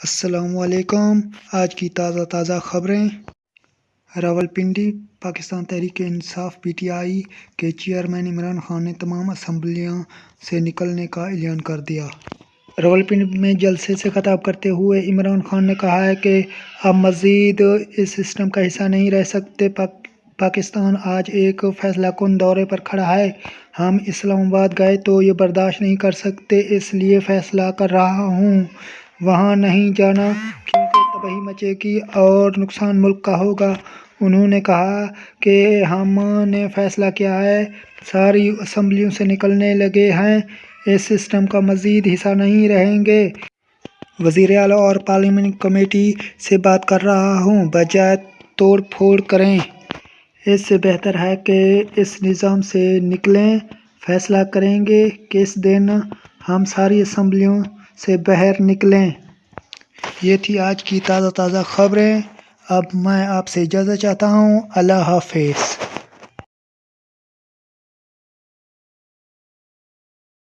السلام علیکم۔ آج کی تازہ خبریں۔ Rawalpindi Pakistan Tehreek Insaf P T I کے چیئرمین عمران خان نے تمام اسمبلیوں سے نکلنے کا اعلان کر دیا۔ راولپنڈی میں جلسے سے خطاب کرتے ہوئے عمران خان نے کہا کہ اب مزید اس سسٹم کا حصہ نہیں رہ سکتے۔ پاکستان آج ایک فیصلہ کن دورے پر کھڑا ہے۔ ہم اسلام آباد گئے تو یہ برداشت نہیں کر سکتے، اس لیے فیصلہ کر رہا ہوں وہاں نہیں جانا کیونکہ تباہی مچے گی اور نقصان ملک کا ہوگا۔ انہوں نے کہا کہ ہم نے فیصلہ کیا ہے، ساری اسمبلیوں سے نکلنے لگے ہیں، اس سسٹم کا مزید حصہ نہیں رہیں گے۔ وزیر اعلیٰ اور پارلیمانی کمیٹی سے بات کر رہا ہوں، بجائے توڑ پھوڑ کریں۔ اس سے بہتر ہے کہ اس نظام سے نکلیں۔ فیصلہ کریں گے کس دن ہم ساری اسمبلیوں سے باہر نکلیں۔ یہ تھی آج کی تازہ خبریں۔ اب میں آپ سے اجازت چاہتا ہوں۔ اللہ حافظ۔